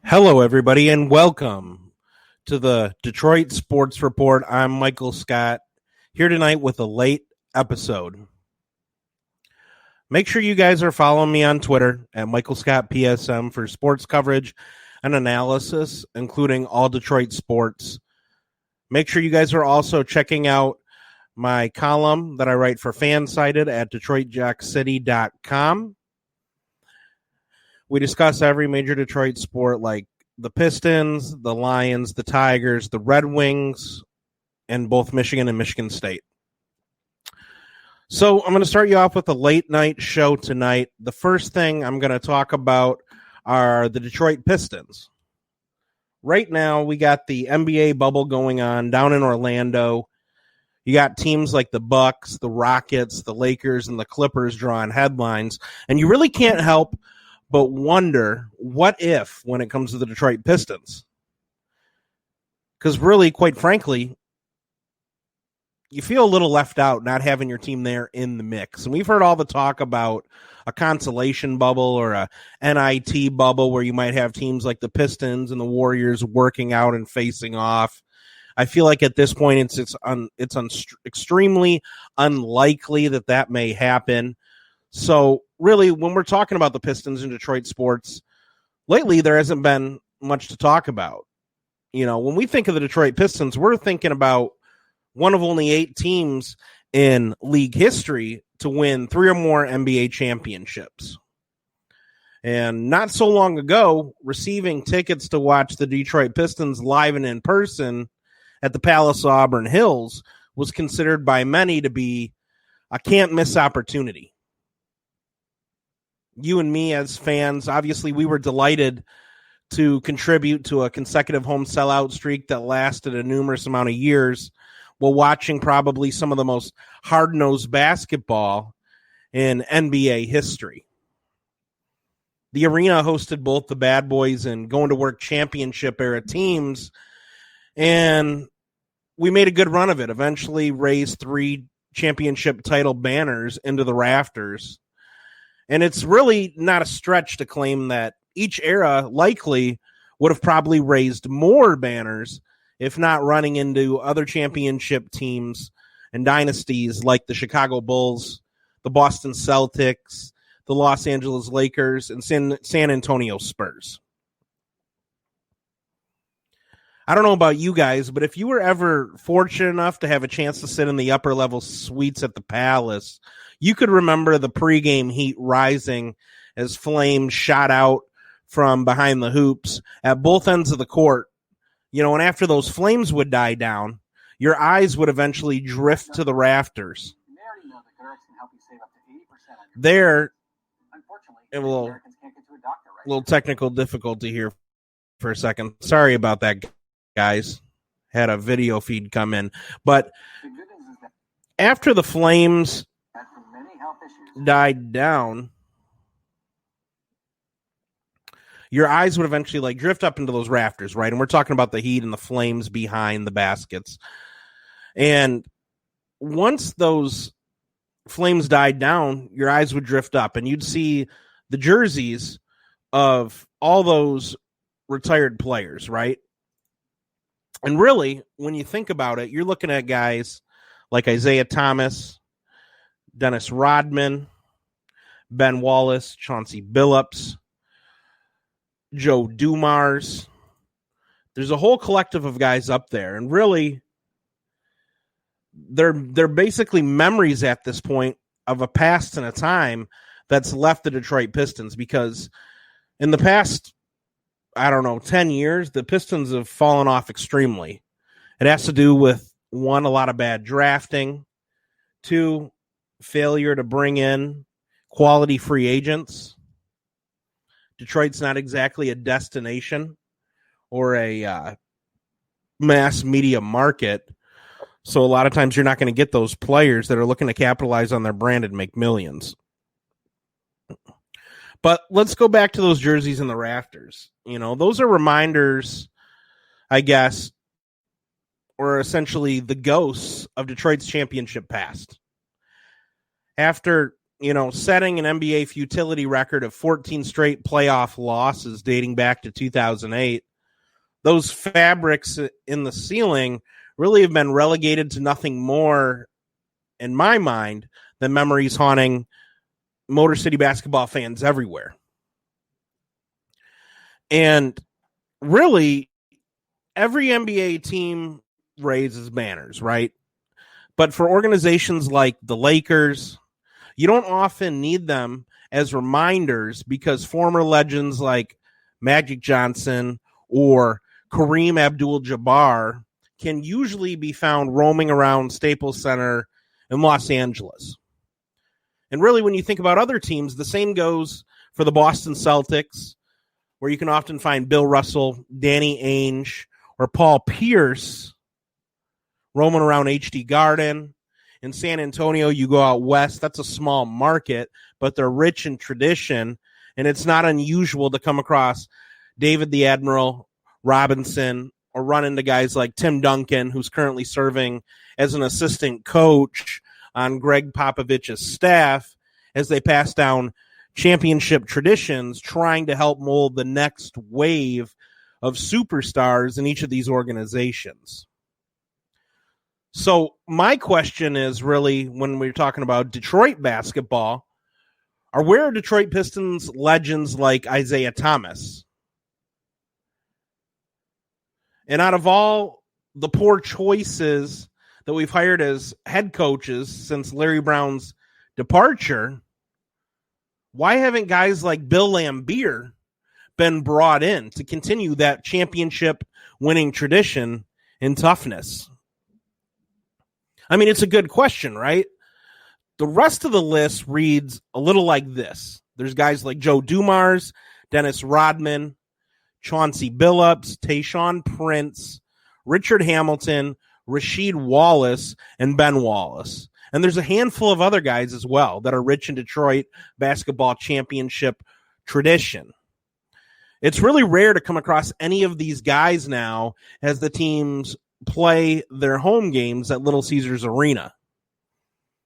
Hello, everybody, and welcome to the Detroit Sports Report. I'm Michael Scott, here tonight with a late episode. Make sure you guys are following me on Twitter at Michael Scott PSM for sports coverage and analysis, including all Detroit sports. Make sure you guys are also checking out my column that I write for Fansided at DetroitJockCity.com. We discuss every major Detroit sport like the Pistons, the Lions, the Tigers, the Red Wings, and both Michigan and Michigan State. So I'm going to start you off with a late night show tonight. The first thing I'm going to talk about are the Detroit Pistons. Right now, we got the NBA bubble going on down in Orlando. You got teams like the Bucks, the Rockets, the Lakers, and the Clippers drawing headlines, and you really can't help but wonder what if when it comes to the Detroit Pistons. Because really, quite frankly, you feel a little left out not having your team there in the mix. And we've heard all the talk about a consolation bubble or a NIT bubble where you might have teams like the Pistons and the Warriors working out and facing off. I feel like at this point it's extremely unlikely that may happen. So really, when we're talking about the Pistons in Detroit sports, lately there hasn't been much to talk about. You know, when we think of the Detroit Pistons, we're thinking about one of only 8 teams in league history to win 3 or more NBA championships. And not so long ago, receiving tickets to watch the Detroit Pistons live and in person at the Palace of Auburn Hills was considered by many to be a can't-miss opportunity. You and me as fans, obviously we were delighted to contribute to a consecutive home sellout streak that lasted a numerous amount of years while watching probably some of the most hard-nosed basketball in NBA history. The arena hosted both the Bad Boys and Going to Work championship era teams, and we made a good run of it, eventually raised 3 championship title banners into the rafters. And it's really not a stretch to claim that each era likely would have probably raised more banners, if not running into other championship teams and dynasties like the Chicago Bulls, the Boston Celtics, the Los Angeles Lakers, and San Antonio Spurs. I don't know about you guys, but if you were ever fortunate enough to have a chance to sit in the upper level suites at the Palace, you could remember the pregame heat rising as flames shot out from behind the hoops at both ends of the court. You know, and after those flames would die down, your eyes would eventually drift to the rafters. There, a little technical difficulty here for a second. Sorry about that, guys. Had a video feed come in. But after the flames died down, your eyes would eventually drift up into those rafters, right? And we're talking about the heat and the flames behind the baskets. And once those flames died down, your eyes would drift up and you'd see the jerseys of all those retired players, right? And really, when you think about it, you're looking at guys like Isaiah Thomas, Dennis Rodman, Ben Wallace, Chauncey Billups, Joe Dumars. There's a whole collective of guys up there, and really, they're basically memories at this point of a past and a time that's left the Detroit Pistons, because in the past, 10 years, the Pistons have fallen off extremely. It has to do with, 1, a lot of bad drafting, 2, failure to bring in quality free agents. Detroit's not exactly a destination or a mass media market. So a lot of times you're not going to get those players that are looking to capitalize on their brand and make millions. But let's go back to those jerseys in the rafters. You know, those are reminders, I guess, or essentially the ghosts of Detroit's championship past. After setting an NBA futility record of 14 straight playoff losses dating back to 2008. Those fabrics in the ceiling really have been relegated to nothing more, in my mind, than memories haunting Motor City basketball fans everywhere. And really, every NBA team raises banners, right? But for organizations like the Lakers, you don't often need them as reminders because former legends like Magic Johnson or Kareem Abdul-Jabbar can usually be found roaming around Staples Center in Los Angeles. And really, when you think about other teams, the same goes for the Boston Celtics, where you can often find Bill Russell, Danny Ainge, or Paul Pierce roaming around HD Garden. In San Antonio, you go out west. That's a small market, but they're rich in tradition, and it's not unusual to come across David the Admiral Robinson or run into guys like Tim Duncan, who's currently serving as an assistant coach on Greg Popovich's staff as they pass down championship traditions, trying to help mold the next wave of superstars in each of these organizations. So my question is really, when we're talking about Detroit basketball, where are Detroit Pistons legends like Isaiah Thomas? And out of all the poor choices that we've hired as head coaches since Larry Brown's departure, why haven't guys like Bill Laimbeer been brought in to continue that championship winning tradition in toughness? I mean, it's a good question, right? The rest of the list reads a little like this. There's guys like Joe Dumars, Dennis Rodman, Chauncey Billups, Tayshaun Prince, Richard Hamilton, Rasheed Wallace, and Ben Wallace. And there's a handful of other guys as well that are rich in Detroit basketball championship tradition. It's really rare to come across any of these guys now as the teams play their home games at Little Caesars Arena.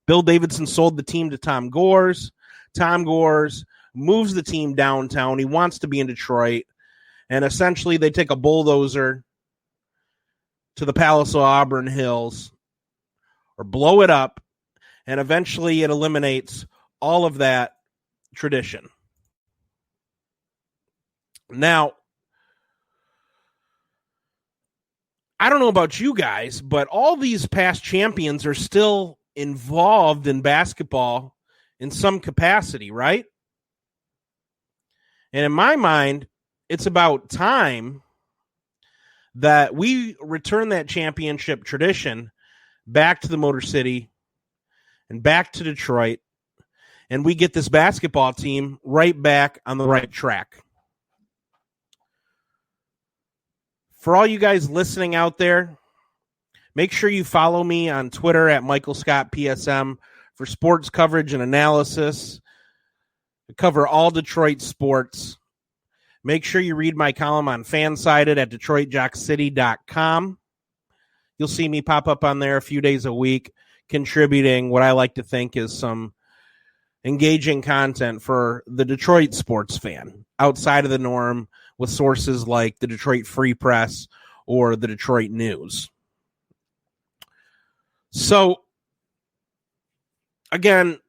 Bill Davidson sold the team to Tom Gores. Tom Gores moves the team downtown. He wants to be in Detroit. And essentially they take a bulldozer to the Palace of Auburn Hills or blow it up, and eventually it eliminates all of that tradition. Now, I don't know about you guys, but all these past champions are still involved in basketball in some capacity, right? And in my mind, it's about time that we return that championship tradition back to the Motor City and back to Detroit, and we get this basketball team right back on the right track. For all you guys listening out there, make sure you follow me on Twitter at Michael Scott PSM for sports coverage and analysis. I cover all Detroit sports. Make sure you read my column on Fansided at DetroitJockCity.com. You'll see me pop up on there a few days a week, contributing what I like to think is some engaging content for the Detroit sports fan outside of the norm, with sources like the Detroit Free Press or the Detroit News. So, again,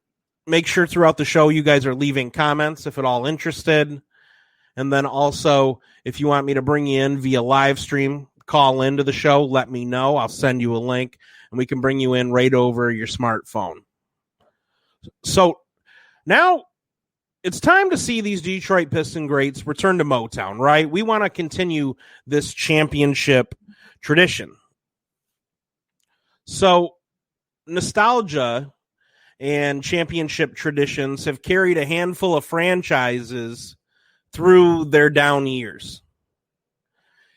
make sure throughout the show you guys are leaving comments if at all interested. And then also, if you want me to bring you in via live stream, call into the show, let me know. I'll send you a link, and we can bring you in right over your smartphone. So, now it's time to see these Detroit Piston greats return to Motown, right? We want to continue this championship tradition. So, nostalgia and championship traditions have carried a handful of franchises through their down years.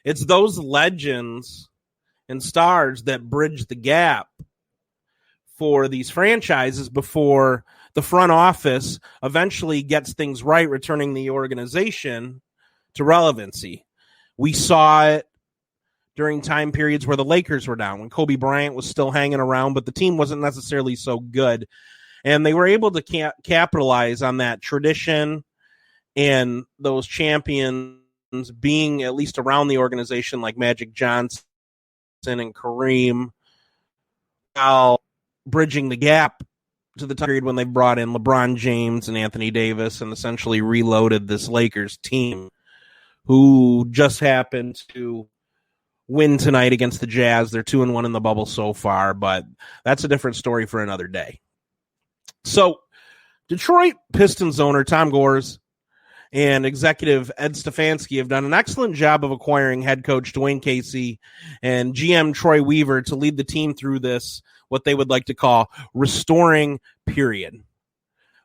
It's those legends and stars that bridge the gap for these franchises before the front office eventually gets things right, returning the organization to relevancy. We saw it during time periods where the Lakers were down, when Kobe Bryant was still hanging around, but the team wasn't necessarily so good. And they were able to capitalize on that tradition and those champions being at least around the organization, like Magic Johnson and Kareem, while bridging the gap to the time period when they brought in LeBron James and Anthony Davis and essentially reloaded this Lakers team, who just happened to win tonight against the Jazz. They're 2-1 in the bubble so far, but that's a different story for another day. So Detroit Pistons owner Tom Gores and executive Ed Stefanski have done an excellent job of acquiring head coach Dwayne Casey and GM Troy Weaver to lead the team through this, what they would like to call restoring period.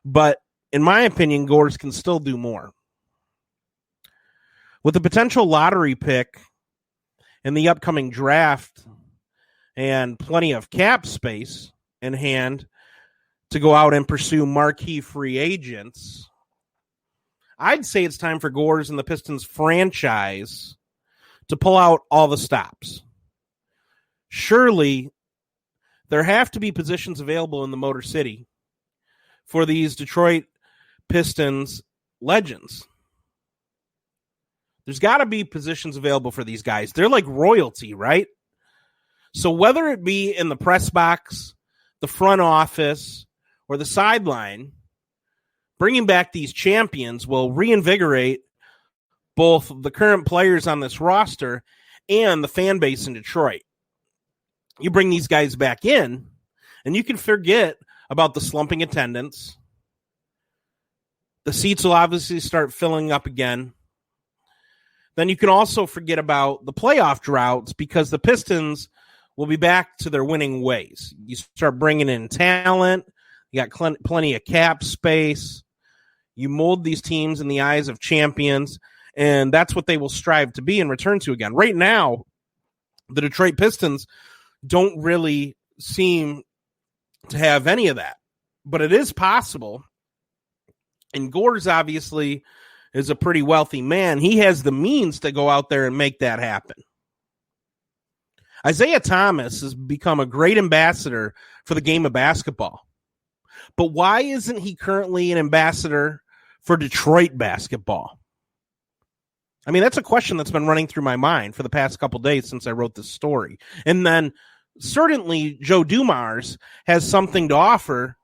But in my opinion, Gores can still do more. With a potential lottery pick in the upcoming draft and plenty of cap space in hand to go out and pursue marquee free agents, I'd say it's time for Gores and the Pistons franchise to pull out all the stops. Surely there have to be positions available in the Motor City for these Detroit Pistons legends. There's got to be positions available for these guys. They're like royalty, right? So whether it be in the press box, the front office, or the sideline, bringing back these champions will reinvigorate both the current players on this roster and the fan base in Detroit. You bring these guys back in, and you can forget about the slumping attendance. The seats will obviously start filling up again. Then you can also forget about the playoff droughts because the Pistons will be back to their winning ways. You start bringing in talent. You got plenty of cap space. You mold these teams in the eyes of champions, and that's what they will strive to be and return to again. Right now, the Detroit Pistons don't really seem to have any of that, but it is possible. And Gores obviously is a pretty wealthy man. He has the means to go out there and make that happen. Isaiah Thomas has become a great ambassador for the game of basketball. But why isn't he currently an ambassador for Detroit basketball? I mean, that's a question that's been running through my mind for the past couple days since I wrote this story. And then certainly Joe Dumars has something to offer.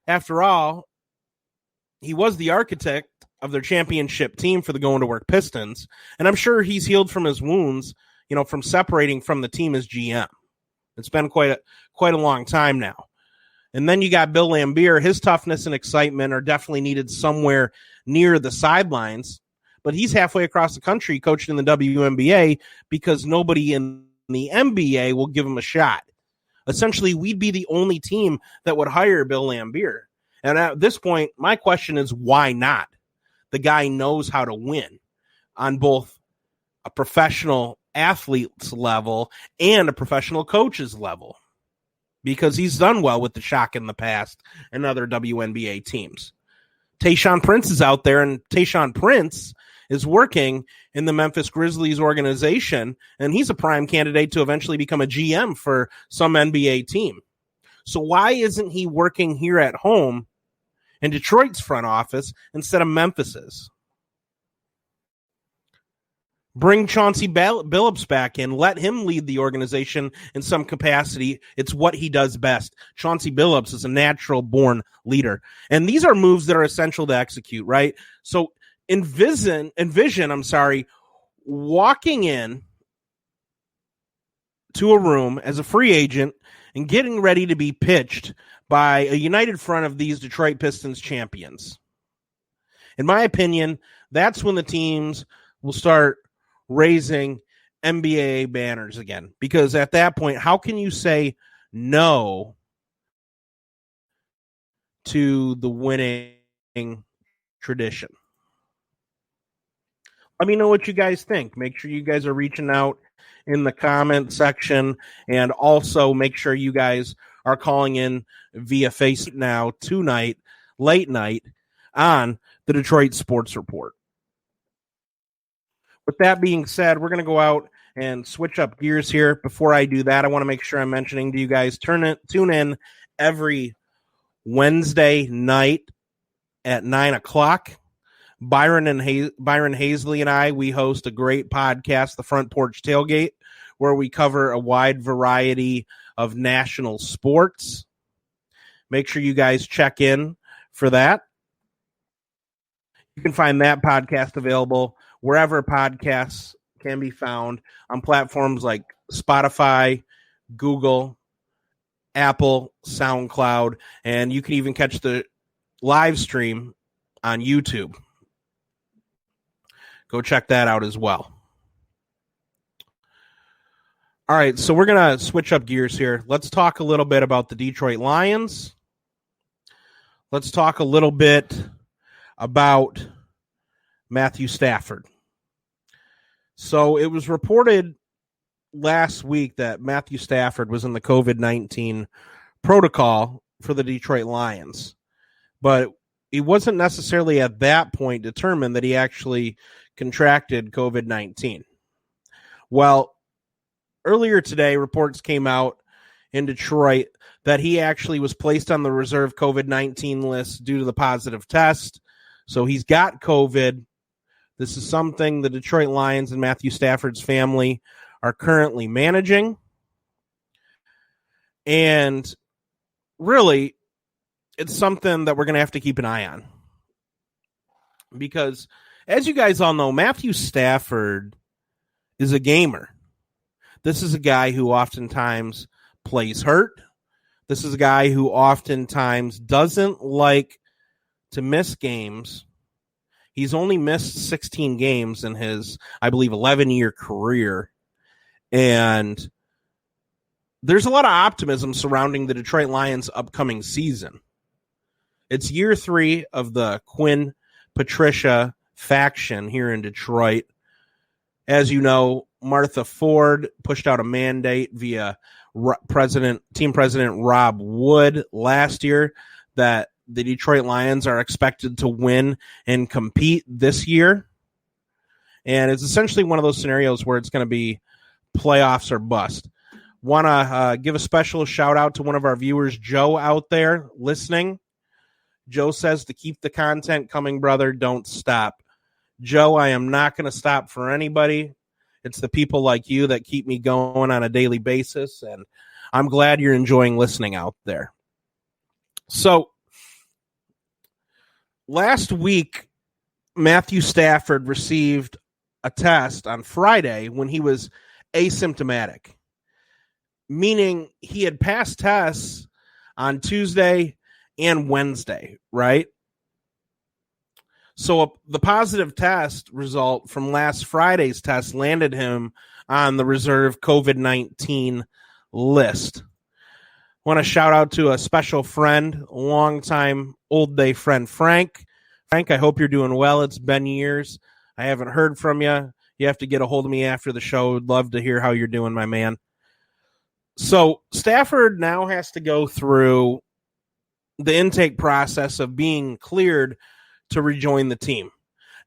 After all, he was the architect of their championship team for the Going to Work Pistons. And I'm sure he's healed from his wounds, from separating from the team as GM. It's been quite a long time now. And then you got Bill Laimbeer. His toughness and excitement are definitely needed somewhere near the sidelines. But he's halfway across the country coaching in the WNBA because nobody in the NBA will give him a shot. Essentially, we'd be the only team that would hire Bill Laimbeer. And at this point, my question is, why not? The guy knows how to win on both a professional athlete's level and a professional coach's level, because he's done well with the Shock in the past and other WNBA teams. Tayshaun Prince is out there, and Tayshaun Prince is working in the Memphis Grizzlies organization, and he's a prime candidate to eventually become a GM for some NBA team. So why isn't he working here at home in Detroit's front office instead of Memphis's? Bring Chauncey Billups back in. Let him lead the organization in some capacity. It's what he does best. Chauncey Billups is a natural-born leader. And these are moves that are essential to execute, right? So envision, walking in to a room as a free agent and getting ready to be pitched by a united front of these Detroit Pistons champions. In my opinion, that's when the teams will start raising NBA banners again. Because at that point, how can you say no to the winning tradition? Let me know what you guys think. Make sure you guys are reaching out in the comment section, and also make sure you guys are calling in via Facebook now tonight, late night, on the Detroit Sports Report. With that being said, we're going to go out and switch up gears here. Before I do that, I want to make sure I'm mentioning to you guys, tune in every Wednesday night at 9:00. Byron Hazley and I, we host a great podcast, The Front Porch Tailgate, where we cover a wide variety of national sports. Make sure you guys check in for that. You can find that podcast available wherever podcasts can be found on platforms like Spotify, Google, Apple, SoundCloud, and you can even catch the live stream on YouTube. Go check that out as well. All right, so we're going to switch up gears here. Let's talk a little bit about the Detroit Lions. Let's talk a little bit about Matthew Stafford. So it was reported last week that Matthew Stafford was in the COVID-19 protocol for the Detroit Lions, but it wasn't necessarily at that point determined that he actually contracted COVID-19. Well, earlier today, reports came out in Detroit that he actually was placed on the reserve COVID-19 list due to the positive test. So he's got COVID. This is something the Detroit Lions and Matthew Stafford's family are currently managing. And really, it's something that we're going to have to keep an eye on. Because, as you guys all know, Matthew Stafford is a gamer. This is a guy who oftentimes plays hurt. This is a guy who oftentimes doesn't like to miss games. He's only missed 16 games in his, I believe, 11-year career. And there's a lot of optimism surrounding the Detroit Lions' upcoming season. It's year 3 of the Quinn Patricia faction here in Detroit. As you know, Martha Ford pushed out a mandate via team president Rob Wood last year that the Detroit Lions are expected to win and compete this year. And it's essentially one of those scenarios where it's going to be playoffs or bust. Want to give a special shout out to one of our viewers, Joe, out there listening. Joe says to keep the content coming, brother. Don't stop. Joe, I am not going to stop for anybody. It's the people like you that keep me going on a daily basis, and I'm glad you're enjoying listening out there. So, last week, Matthew Stafford received a test on Friday when he was asymptomatic, meaning he had passed tests on Tuesday and Wednesday, right? So the positive test result from last Friday's test landed him on the reserve COVID-19 list. I want to shout out to a special friend, a longtime old day friend, Frank. Frank, I hope you're doing well. It's been years. I haven't heard from you. You have to get a hold of me after the show. I'd love to hear how you're doing, my man. So Stafford now has to go through the intake process of being cleared to rejoin the team.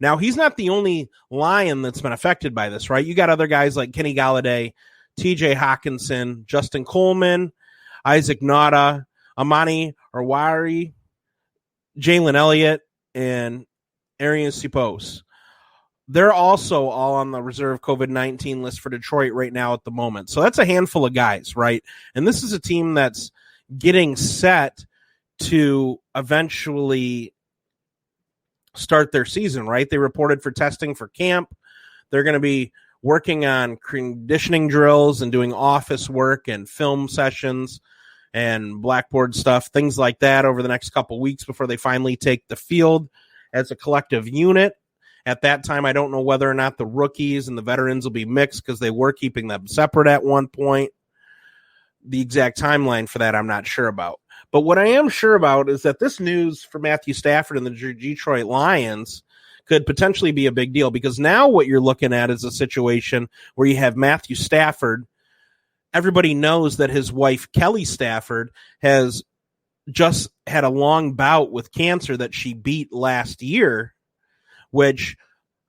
Now, he's not the only Lion that's been affected by this, right? You got other guys like Kenny Galladay, TJ Hawkinson, Justin Coleman, Isaac Nauta, Amani Arwari, Jalen Elliott, and Arian Sipos. They're also all on the reserve COVID-19 list for Detroit right now at the moment. So that's a handful of guys, right? And this is a team that's getting set to eventually start their season, right? They reported for testing for camp. They're going to be working on conditioning drills and doing office work and film sessions and blackboard stuff, things like that over the next couple weeks before they finally take the field as a collective unit. At that time, I don't know whether or not the rookies and the veterans will be mixed because they were keeping them separate at one point. The exact timeline for that, I'm not sure about. But what I am sure about is that this news for Matthew Stafford and the Detroit Lions could potentially be a big deal, because now what you're looking at is a situation where you have Matthew Stafford. Everybody knows that his wife, Kelly Stafford, has just had a long bout with cancer that she beat last year, which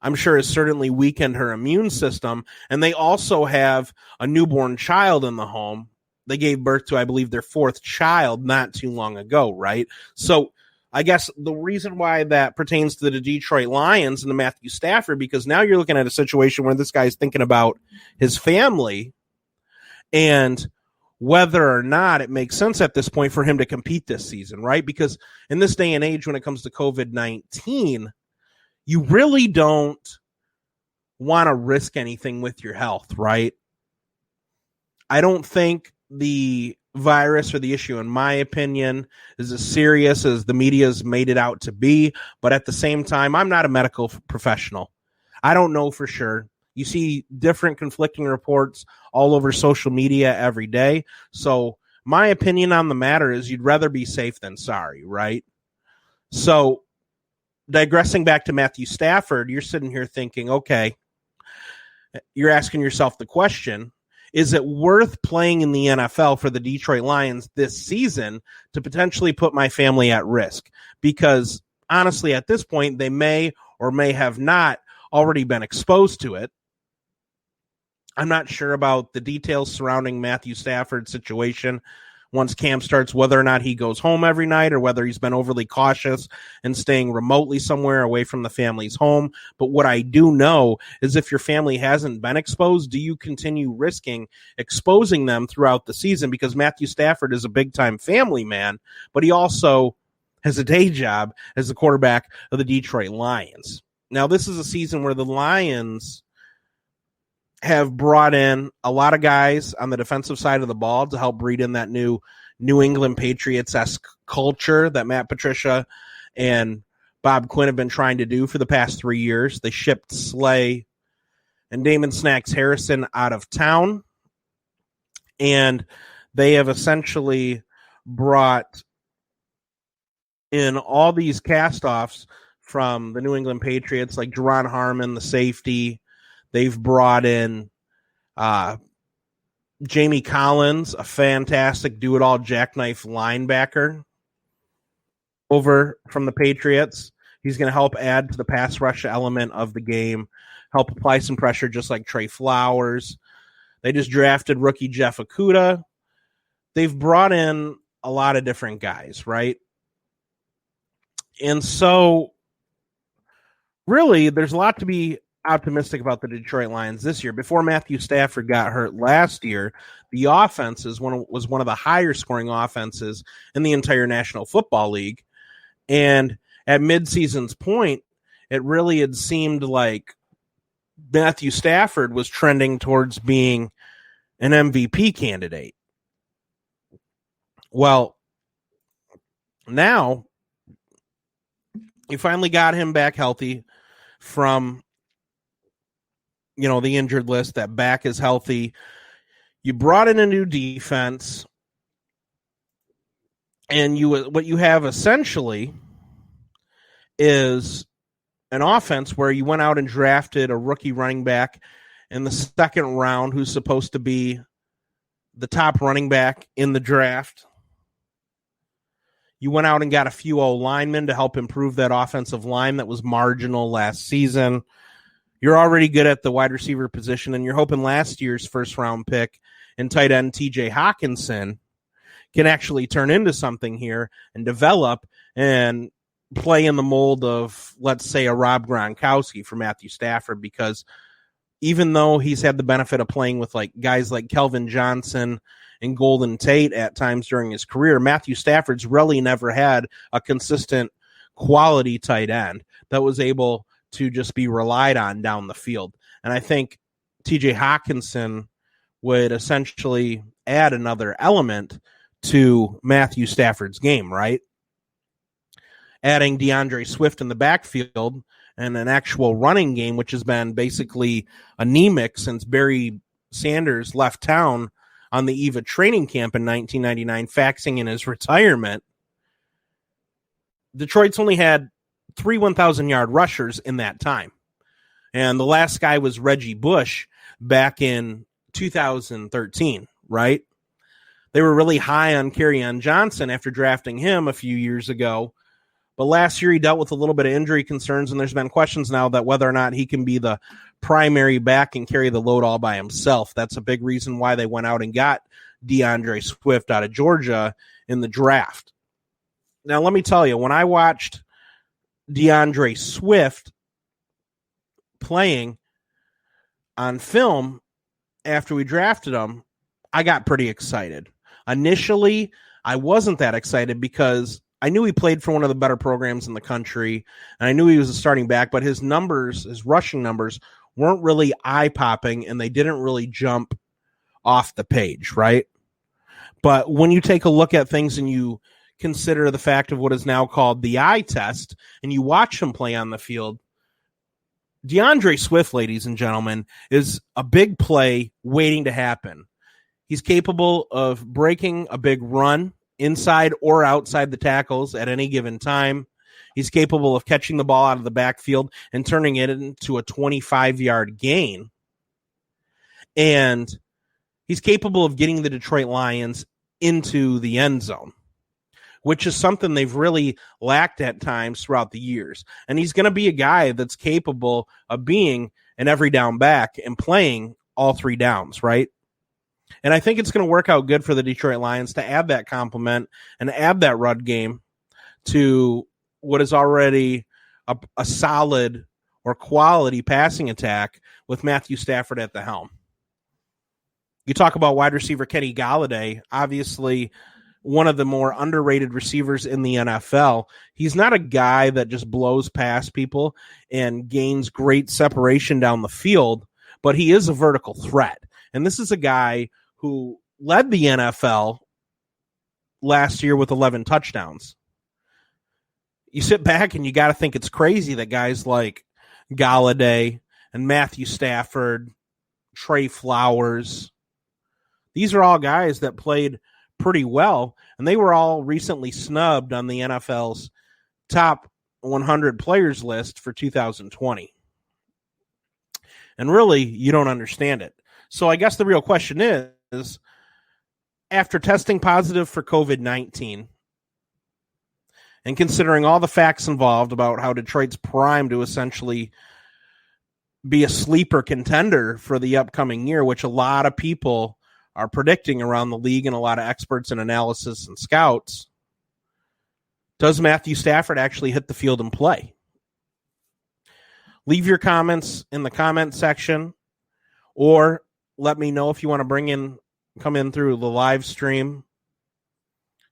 I'm sure has certainly weakened her immune system. And they also have a newborn child in the home. they gave birth to, I believe, their fourth child not too long ago, right? So I guess the reason why that pertains to the Detroit Lions and the Matthew Stafford, because now you're looking at a situation where this guy's thinking about his family and whether or not it makes sense at this point for him to compete this season, right? Because in this day and age, when it comes to COVID-19, you really don't want to risk anything with your health, right? I don't think the virus or the issue, in my opinion, is as serious as the media's made it out to be. But at the same time, I'm not a medical professional. I don't know for sure. You see different conflicting reports all over social media every day. So my opinion on the matter is you'd rather be safe than sorry, right? So digressing back to Matthew Stafford, you're sitting here thinking, okay, you're asking yourself the question, is it worth playing in the NFL for the Detroit Lions this season to potentially put my family at risk? Because honestly, at this point, they may or may have not already been exposed to it. I'm not sure about the details surrounding Matthew Stafford's situation once camp starts, whether or not he goes home every night or whether he's been overly cautious and staying remotely somewhere away from the family's home. But what I do know is if your family hasn't been exposed, do you continue risking exposing them throughout the season? Because Matthew Stafford is a big-time family man, but he also has a day job as the quarterback of the Detroit Lions. Now, this is a season where the Lions have brought in a lot of guys on the defensive side of the ball to help breed in that new New England Patriots-esque culture that Matt Patricia and Bob Quinn have been trying to do for the past 3 years. They shipped Slay and Damon Snacks Harrison out of town, and they have essentially brought in all these cast-offs from the New England Patriots, like Jerron Harmon, the safety. They've brought in Jamie Collins, a fantastic do-it-all jackknife linebacker, over from the Patriots. He's going to help add to the pass rush element of the game, help apply some pressure just like Trey Flowers. They just drafted rookie Jeff Okudah. They've brought in a lot of different guys, right? And so, really, there's a lot to be optimistic about the Detroit Lions this year. Before Matthew Stafford got hurt last year, the offense was one of the higher scoring offenses in the entire National Football League. And at midseason's point, it really had seemed like Matthew Stafford was trending towards being an MVP candidate. Well, now you finally got him back healthy from the injured list. That back is healthy. You brought in a new defense, and what you have essentially is an offense where you went out and drafted a rookie running back in the second round who's supposed to be the top running back in the draft. You went out and got a few old linemen to help improve that offensive line that was marginal last season. You're already good at the wide receiver position, and you're hoping last year's first-round pick and tight end TJ Hawkinson can actually turn into something here and develop and play in the mold of, let's say, a Rob Gronkowski for Matthew Stafford, because even though he's had the benefit of playing with guys like Kelvin Johnson and Golden Tate at times during his career, Matthew Stafford's really never had a consistent quality tight end that was able to just be relied on down the field. And I think TJ Hawkinson would essentially add another element to Matthew Stafford's game, right? Adding DeAndre Swift in the backfield and an actual running game, which has been basically anemic since Barry Sanders left town on the eve of training camp in 1999, faxing in his retirement. Detroit's only had 3 1,000-yard rushers in that time. And the last guy was Reggie Bush back in 2013, right? They were really high on Kerryon Johnson after drafting him a few years ago. But last year he dealt with a little bit of injury concerns, and there's been questions now that whether or not he can be the primary back and carry the load all by himself. That's a big reason why they went out and got DeAndre Swift out of Georgia in the draft. Now, let me tell you, when I watched DeAndre Swift playing on film after we drafted him, I got pretty excited. Initially, I wasn't that excited because I knew he played for one of the better programs in the country, and I knew he was a starting back, but his numbers, his rushing numbers, weren't really eye-popping, and they didn't really jump off the page, right? But when you take a look at things and you consider the fact of what is now called the eye test, and you watch him play on the field, DeAndre Swift, ladies and gentlemen, is a big play waiting to happen. He's capable of breaking a big run inside or outside the tackles at any given time. He's capable of catching the ball out of the backfield and turning it into a 25-yard gain. And he's capable of getting the Detroit Lions into the end zone, which is something they've really lacked at times throughout the years. And he's going to be a guy that's capable of being an every down back and playing all three downs, right? And I think it's going to work out good for the Detroit Lions to add that complement and add that run game to what is already a solid or quality passing attack with Matthew Stafford at the helm. You talk about wide receiver Kenny Golladay, obviously one of the more underrated receivers in the NFL. He's not a guy that just blows past people and gains great separation down the field, but he is a vertical threat. And this is a guy who led the NFL last year with 11 touchdowns. You sit back and you got to think it's crazy that guys like Golladay and Matthew Stafford, Trey Flowers, these are all guys that played pretty well, and they were all recently snubbed on the NFL's top 100 players list for 2020. And really, you don't understand it. So I guess the real question is, after testing positive for COVID-19 and considering all the facts involved about how Detroit's primed to essentially be a sleeper contender for the upcoming year, which a lot of people are predicting around the league and a lot of experts in analysis and scouts, does Matthew Stafford actually hit the field and play? Leave your comments in the comment section, or let me know if you want to come in through the live stream.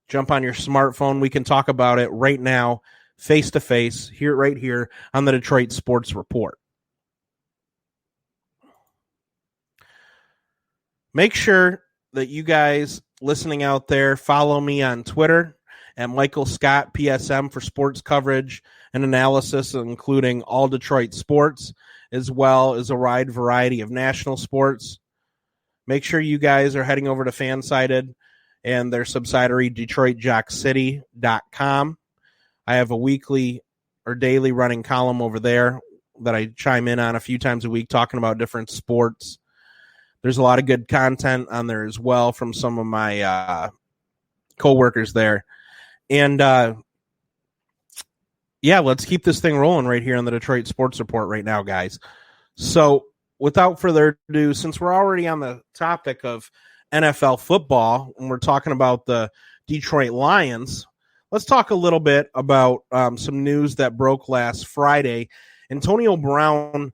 Jump on your smartphone. We can talk about it right now, face to face, right here on the Detroit Sports Report. Make sure that you guys listening out there follow me on Twitter at Michael Scott PSM for sports coverage and analysis, including all Detroit sports, as well as a wide variety of national sports. Make sure you guys are heading over to Fansided and their subsidiary DetroitJockCity.com. I have a weekly or daily running column over there that I chime in on a few times a week talking about different sports. There's a lot of good content on there as well from some of my co-workers there. And, let's keep this thing rolling right here on the Detroit Sports Report right now, guys. So without further ado, since we're already on the topic of NFL football and we're talking about the Detroit Lions, let's talk a little bit about some news that broke last Friday. Antonio Brown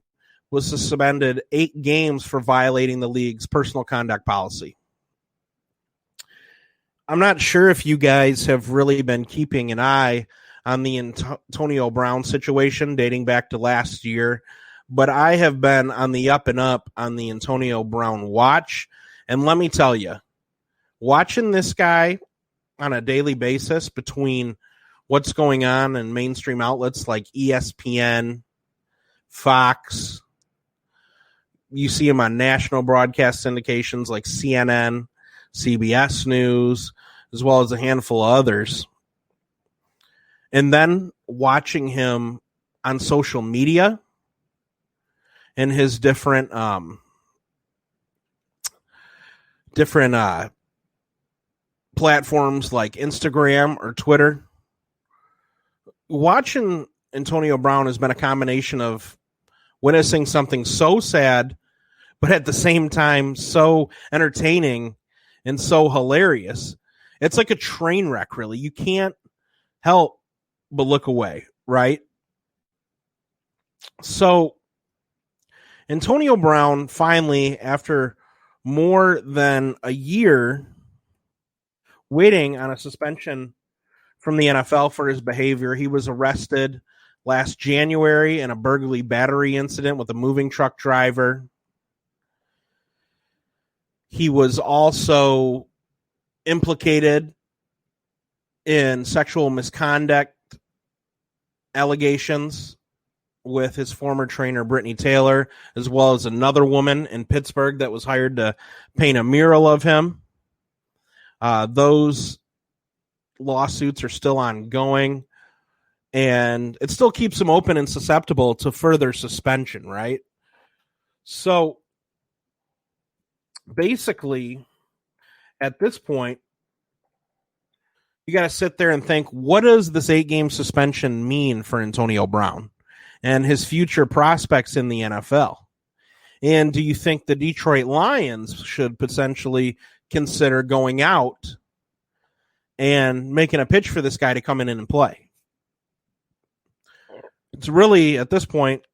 was suspended 8 games for violating the league's personal conduct policy. I'm not sure if you guys have really been keeping an eye on the Antonio Brown situation dating back to last year, but I have been on the up and up on the Antonio Brown watch. And let me tell you, watching this guy on a daily basis between what's going on in mainstream outlets like ESPN, Fox, you see him on national broadcast syndications like CNN, CBS News, as well as a handful of others. And then watching him on social media and his different platforms like Instagram or Twitter. Watching Antonio Brown has been a combination of witnessing something so sad, but at the same time so entertaining and so hilarious. It's like a train wreck, really. You can't help but look away, right? So Antonio Brown finally, after more than a year waiting on a suspension from the NFL for his behavior, he was arrested last January in a burglary battery incident with a moving truck driver. He was also implicated in sexual misconduct allegations with his former trainer, Brittany Taylor, as well as another woman in Pittsburgh that was hired to paint a mural of him. Those lawsuits are still ongoing, and it still keeps him open and susceptible to further suspension, right? So basically, at this point, you got to sit there and think, what does this 8-game suspension mean for Antonio Brown and his future prospects in the NFL? And do you think the Detroit Lions should potentially consider going out and making a pitch for this guy to come in and play? It's really, at this point,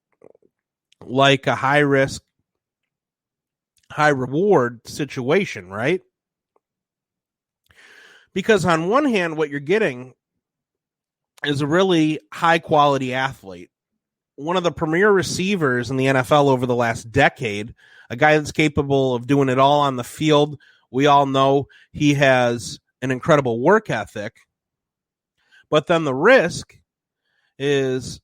like a high-risk, high-reward situation, right? Because on one hand, what you're getting is a really high-quality athlete, one of the premier receivers in the NFL over the last decade, a guy that's capable of doing it all on the field. We all know he has an incredible work ethic. But then the risk is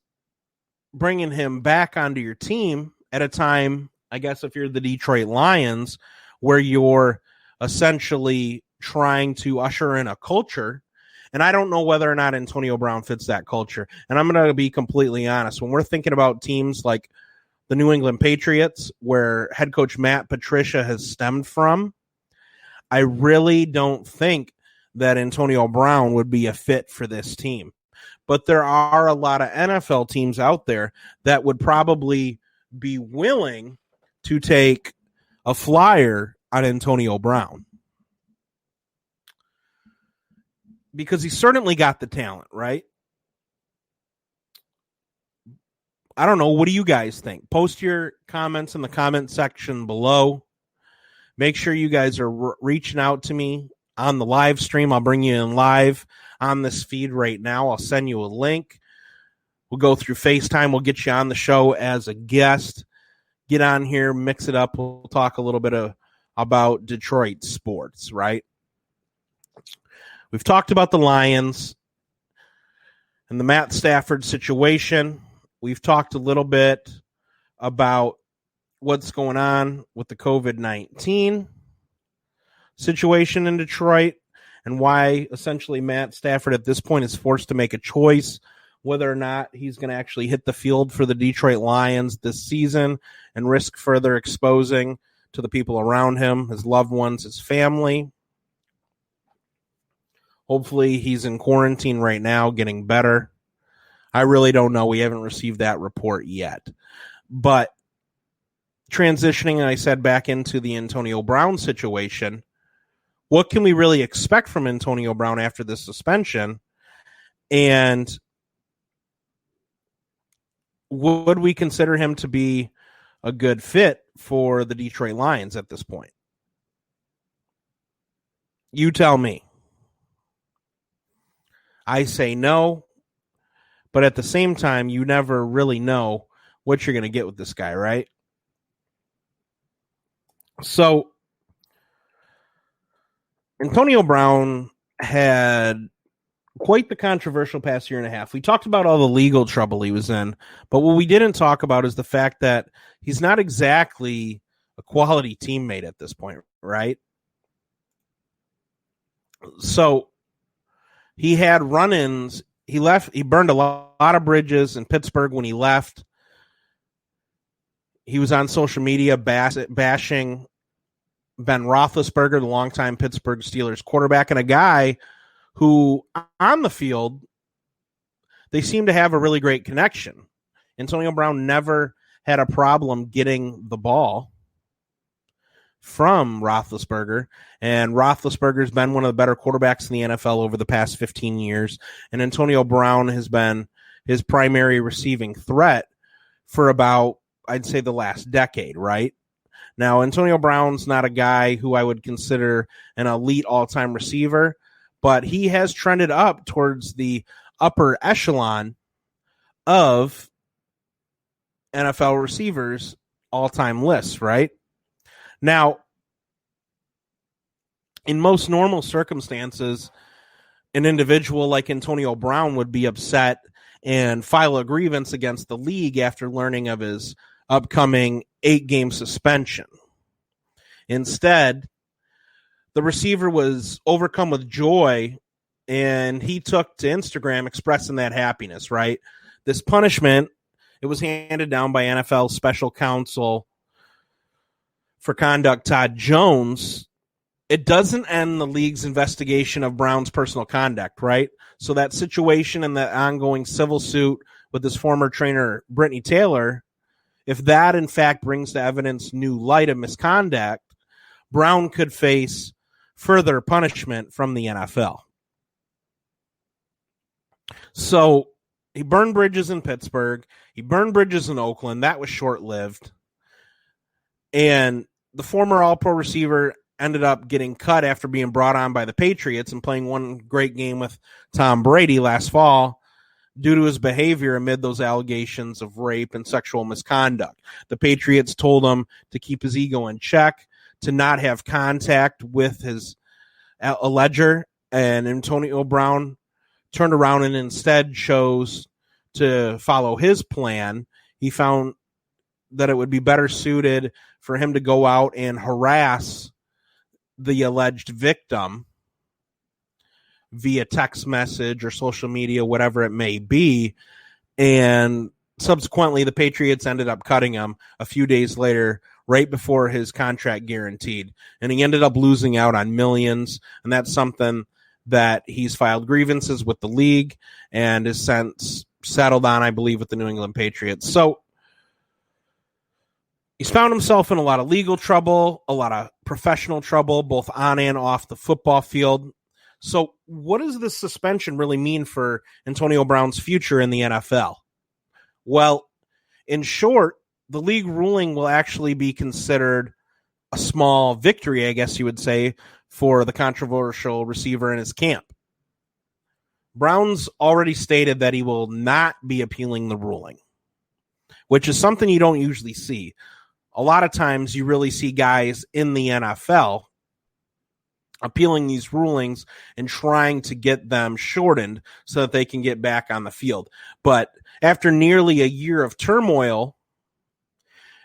bringing him back onto your team at a time, I guess, if you're the Detroit Lions, where you're essentially trying to usher in a culture. And I don't know whether or not Antonio Brown fits that culture. And I'm going to be completely honest. When we're thinking about teams like the New England Patriots, where head coach Matt Patricia has stemmed from, I really don't think that Antonio Brown would be a fit for this team. But there are a lot of NFL teams out there that would probably be willing to take a flyer on Antonio Brown, because he certainly got the talent, right? I don't know. What do you guys think? Post your comments in the comment section below. Make sure you guys are reaching out to me on the live stream. I'll bring you in live on this feed right now. I'll send you a link. We'll go through FaceTime. We'll get you on the show as a guest. Get on here, mix it up. We'll talk a little bit about Detroit sports, right? We've talked about the Lions and the Matt Stafford situation. We've talked a little bit about what's going on with the COVID-19 situation in Detroit and why essentially Matt Stafford at this point is forced to make a choice whether or not he's going to actually hit the field for the Detroit Lions this season and risk further exposing to the people around him, his loved ones, his family. Hopefully he's in quarantine right now, getting better. I really don't know. We haven't received that report yet. But transitioning, I said, back into the Antonio Brown situation, what can we really expect from Antonio Brown after this suspension? And would we consider him to be a good fit for the Detroit Lions at this point? You tell me. I say no, but at the same time, you never really know what you're going to get with this guy, right? So, Antonio Brown had quite the controversial past year and a half. We talked about all the legal trouble he was in, but what we didn't talk about is the fact that he's not exactly a quality teammate at this point, right? So, he had run-ins. He burned a lot of bridges in Pittsburgh when he left. He was on social media bashing Ben Roethlisberger, the longtime Pittsburgh Steelers quarterback, and a guy who, on the field, they seem to have a really great connection. Antonio Brown never had a problem getting the ball. from Roethlisberger, and Roethlisberger's been one of the better quarterbacks in the NFL over the past 15 years, and Antonio Brown has been his primary receiving threat for about, I'd say, the last decade, right? Now, Antonio Brown's not a guy who I would consider an elite all-time receiver, but he has trended up towards the upper echelon of NFL receivers all-time lists, right? Now, in most normal circumstances, an individual like Antonio Brown would be upset and file a grievance against the league after learning of his upcoming 8-game suspension. Instead, the receiver was overcome with joy, and he took to Instagram expressing that happiness, right? This punishment, it was handed down by NFL special counsel for conduct, Todd Jones. It doesn't end the league's investigation of Brown's personal conduct, right? So that situation and the ongoing civil suit with his former trainer, Brittany Taylor, if that in fact brings to evidence new light of misconduct, Brown could face further punishment from the NFL. So he burned bridges in Pittsburgh. He burned bridges in Oakland. That was short-lived. And the former All-Pro receiver ended up getting cut after being brought on by the Patriots and playing one great game with Tom Brady last fall due to his behavior amid those allegations of rape and sexual misconduct. The Patriots told him to keep his ego in check, to not have contact with his alleger, and Antonio Brown turned around and instead chose to follow his plan. He found that it would be better suited for him to go out and harass the alleged victim via text message or social media, whatever it may be. And subsequently, the Patriots ended up cutting him a few days later, right before his contract guaranteed. And he ended up losing out on millions. And that's something that he's filed grievances with the league and is since settled on, I believe, with the New England Patriots. So he's found himself in a lot of legal trouble, a lot of professional trouble, both on and off the football field. So what does this suspension really mean for Antonio Brown's future in the NFL? Well, in short, the league ruling will actually be considered a small victory, I guess you would say, for the controversial receiver in his camp. Brown's already stated that he will not be appealing the ruling, which is something you don't usually see. A lot of times you really see guys in the NFL appealing these rulings and trying to get them shortened so that they can get back on the field. But after nearly a year of turmoil,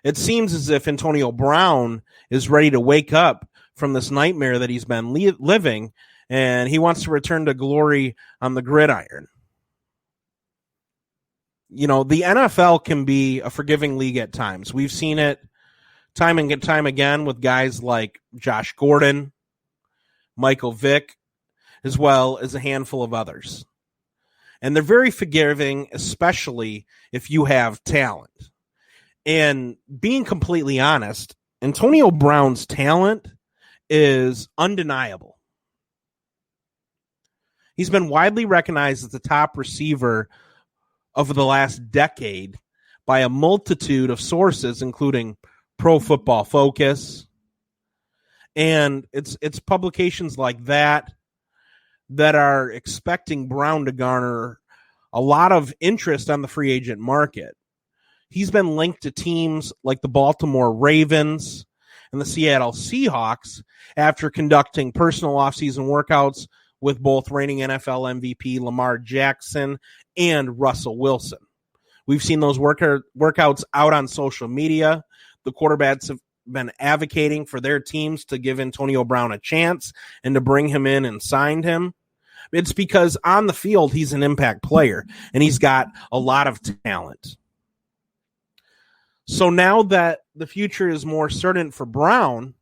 it seems as if Antonio Brown is ready to wake up from this nightmare that he's been living, and he wants to return to glory on the gridiron. You know, the NFL can be a forgiving league at times. We've seen it time and time again with guys like Josh Gordon, Michael Vick, as well as a handful of others. And they're very forgiving, especially if you have talent. And being completely honest, Antonio Brown's talent is undeniable. He's been widely recognized as the top receiver over the last decade by a multitude of sources, including Pro Football Focus. And it's publications like that are expecting Brown to garner a lot of interest on the free agent market. He's been linked to teams like the Baltimore Ravens and the Seattle Seahawks after conducting personal offseason workouts with both reigning NFL MVP Lamar Jackson and Russell Wilson. We've seen those workouts out on social media. The quarterbacks have been advocating for their teams to give Antonio Brown a chance and to bring him in and signed him. It's because on the field, he's an impact player and he's got a lot of talent. So now that the future is more certain for Brown,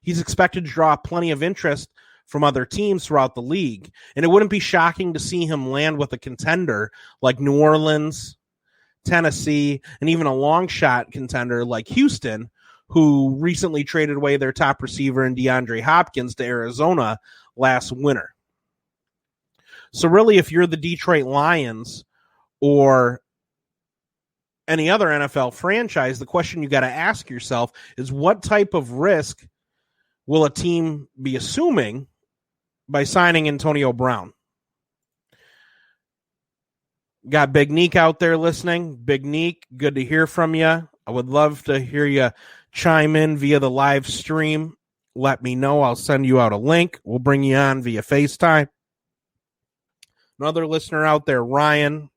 he's expected to draw plenty of interest from other teams throughout the league. And it wouldn't be shocking to see him land with a contender like New Orleans, Tennessee, and even a long shot contender like Houston, who recently traded away their top receiver in DeAndre Hopkins to Arizona last winter. So really, if you're the Detroit Lions or any other NFL franchise, the question you got to ask yourself is, what type of risk will a team be assuming by signing Antonio Brown? Got Big Neek out there listening. Big Neek, good to hear from you. I would love to hear you chime in via the live stream. Let me know. I'll send you out a link. We'll bring you on via FaceTime. Another listener out there, Ryan,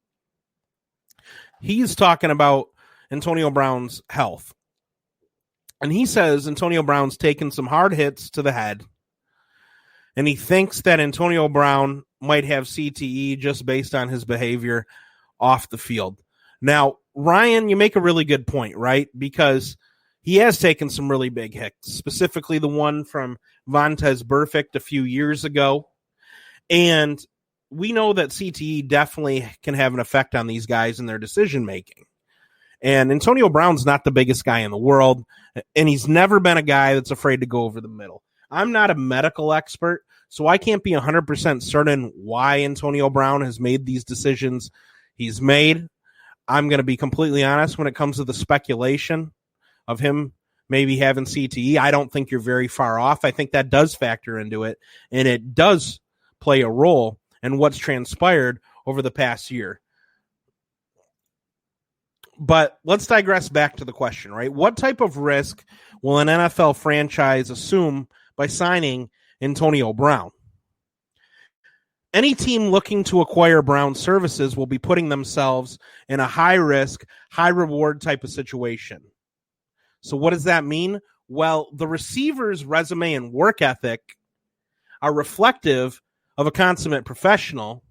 he's talking about Antonio Brown's health. And he says Antonio Brown's taken some hard hits to the head. And he thinks that Antonio Brown might have CTE just based on his behavior off the field. Now, Ryan, you make a really good point, right? Because he has taken some really big hits, specifically the one from Vontaze Burfict a few years ago. And we know that CTE definitely can have an effect on these guys and their decision-making. And Antonio Brown's not the biggest guy in the world, and he's never been a guy that's afraid to go over the middle. I'm not a medical expert, so I can't be 100% certain why Antonio Brown has made these decisions he's made. I'm going to be completely honest when it comes to the speculation of him maybe having CTE. I don't think you're very far off. I think that does factor into it, and it does play a role in what's transpired over the past year. But let's digress back to the question, right? What type of risk will an NFL franchise assume by signing Antonio Brown? Any team looking to acquire Brown's services will be putting themselves in a high-risk, high-reward type of situation. So what does that mean? Well, the receiver's resume and work ethic are reflective of a consummate professional.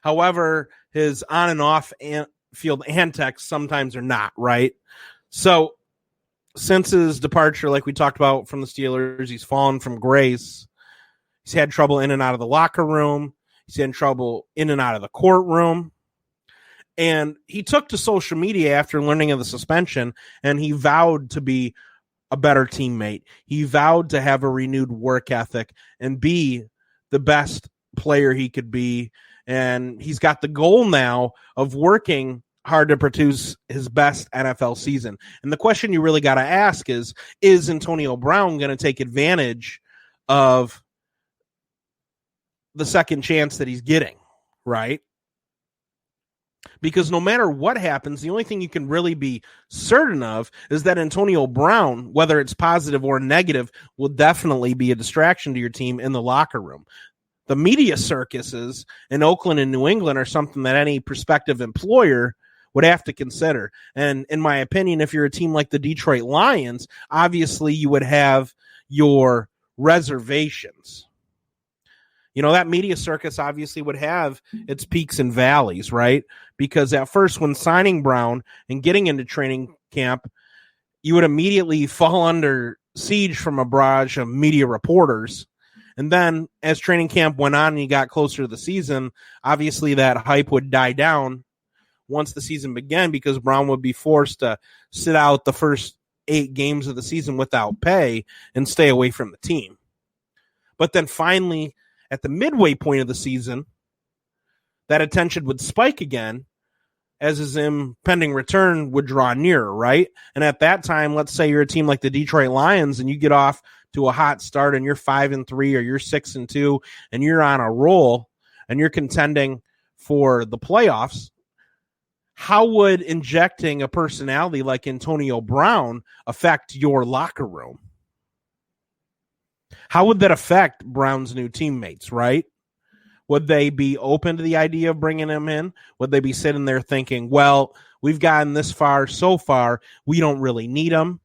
However, his on and off field antics sometimes are not, right? So since his departure, like we talked about from the Steelers, he's fallen from grace. He's had trouble in and out of the locker room. He's had trouble in and out of the courtroom. And he took to social media after learning of the suspension, and he vowed to be a better teammate. He vowed to have a renewed work ethic and be the best player he could be. And he's got the goal now of working hard to produce his best NFL season. And the question you really got to ask is Antonio Brown going to take advantage of the second chance that he's getting, right? Because no matter what happens, the only thing you can really be certain of is that Antonio Brown, whether it's positive or negative, will definitely be a distraction to your team in the locker room. The media circuses in Oakland and New England are something that any prospective employer would have to consider. And in my opinion, if you're a team like the Detroit Lions, obviously you would have your reservations. You know, that media circus obviously would have its peaks and valleys, right? Because at first, when signing Brown and getting into training camp, you would immediately fall under siege from a barrage of media reporters. And then as training camp went on and you got closer to the season, obviously that hype would die down once the season began, because Brown would be forced to sit out the first 8 games of the season without pay and stay away from the team. But then finally, at the midway point of the season, that attention would spike again as his impending return would draw nearer, right? And at that time, let's say you're a team like the Detroit Lions and you get off to a hot start and you're 5-3 or you're 6-2 and you're on a roll and you're contending for the playoffs. How would injecting a personality like Antonio Brown affect your locker room? How would that affect Brown's new teammates, right? Would they be open to the idea of bringing him in? Would they be sitting there thinking, well, we've gotten this far so far, we don't really need him?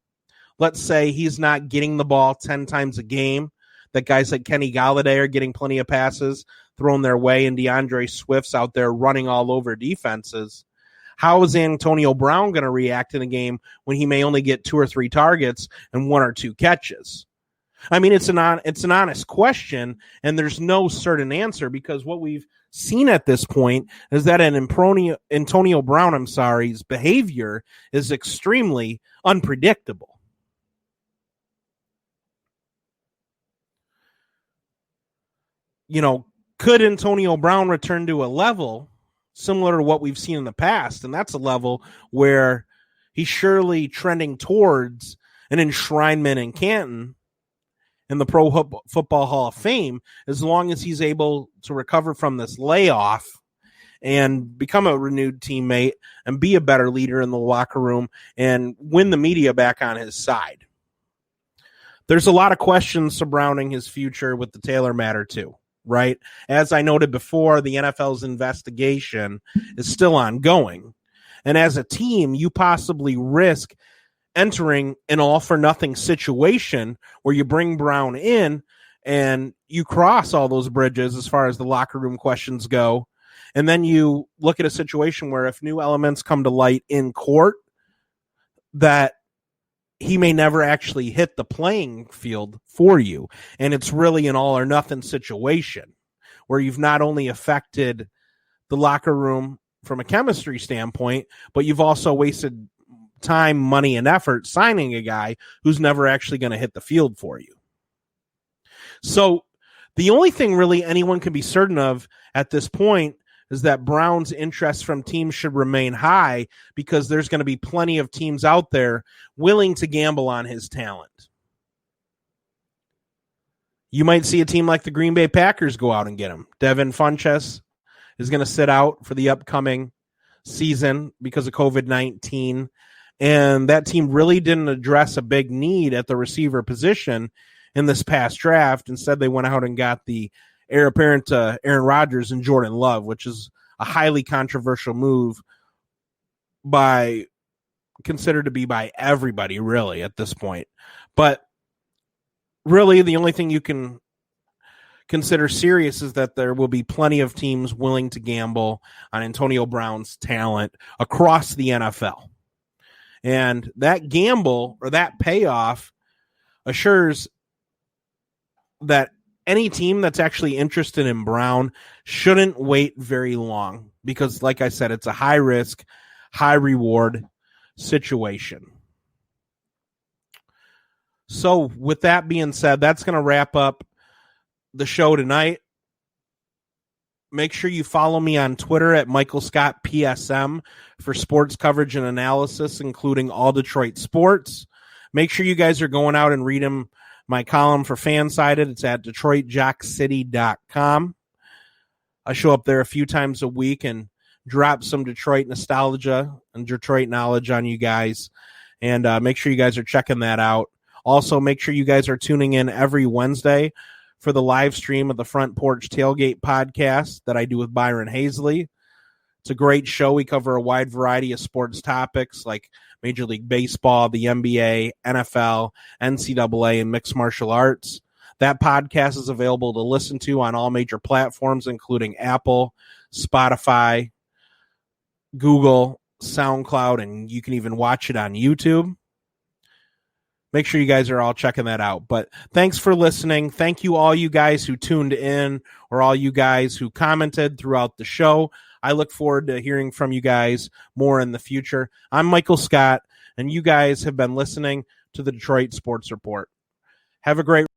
Let's say he's not getting the ball 10 times a game, that guys like Kenny Golladay are getting plenty of passes thrown their way, and DeAndre Swift's out there running all over defenses. How is Antonio Brown going to react in a game when he may only get 2 or 3 targets and 1 or 2 catches? I mean, it's an honest question, and there's no certain answer, because what we've seen at this point is that Antonio Brown's behavior is extremely unpredictable. could Antonio Brown return to a level similar to what we've seen in the past? And that's a level where he's surely trending towards an enshrinement in Canton in the Pro Football Hall of Fame, as long as he's able to recover from this layoff and become a renewed teammate and be a better leader in the locker room and win the media back on his side. There's a lot of questions surrounding his future with the Taylor matter too, right? As I noted before, the NFL's investigation is still ongoing. And as a team, you possibly risk entering an all-for-nothing situation where you bring Brown in and you cross all those bridges as far as the locker room questions go. And then you look at a situation where if new elements come to light in court, that he may never actually hit the playing field for you. And it's really an all-or-nothing situation where you've not only affected the locker room from a chemistry standpoint, but you've also wasted time, money, and effort signing a guy who's never actually going to hit the field for you. So the only thing really anyone can be certain of at this point is that Brown's interest from teams should remain high, because there's going to be plenty of teams out there willing to gamble on his talent. You might see a team like the Green Bay Packers go out and get him. Devin Funchess is going to sit out for the upcoming season because of COVID-19. And that team really didn't address a big need at the receiver position in this past draft. Instead, they went out and got the heir apparent to Aaron Rodgers and Jordan Love, which is a highly controversial move considered to be by everybody, really, at this point. But really, the only thing you can consider serious is that there will be plenty of teams willing to gamble on Antonio Brown's talent across the NFL. And that gamble or that payoff assures that any team that's actually interested in Brown shouldn't wait very long, because, like I said, it's a high risk, high reward situation. So with that being said, that's going to wrap up the show tonight. Make sure you follow me on Twitter at Michael Scott PSM for sports coverage and analysis, including all Detroit sports. Make sure you guys are going out and reading my column for Fansided. It's at DetroitJockCity.com. I show up there a few times a week and drop some Detroit nostalgia and Detroit knowledge on you guys. And make sure you guys are checking that out. Also, make sure you guys are tuning in every Wednesday for the live stream of the Front Porch Tailgate podcast that I do with Byron Hazley. It's a great show. We cover a wide variety of sports topics like Major League Baseball, the NBA, NFL, NCAA, and mixed martial arts. That podcast is available to listen to on all major platforms, including Apple, Spotify, Google, SoundCloud, and you can even watch it on YouTube. Make sure you guys are all checking that out. But thanks for listening. Thank you, all you guys who tuned in or all you guys who commented throughout the show. I look forward to hearing from you guys more in the future. I'm Michael Scott, and you guys have been listening to the Detroit Sports Report. Have a great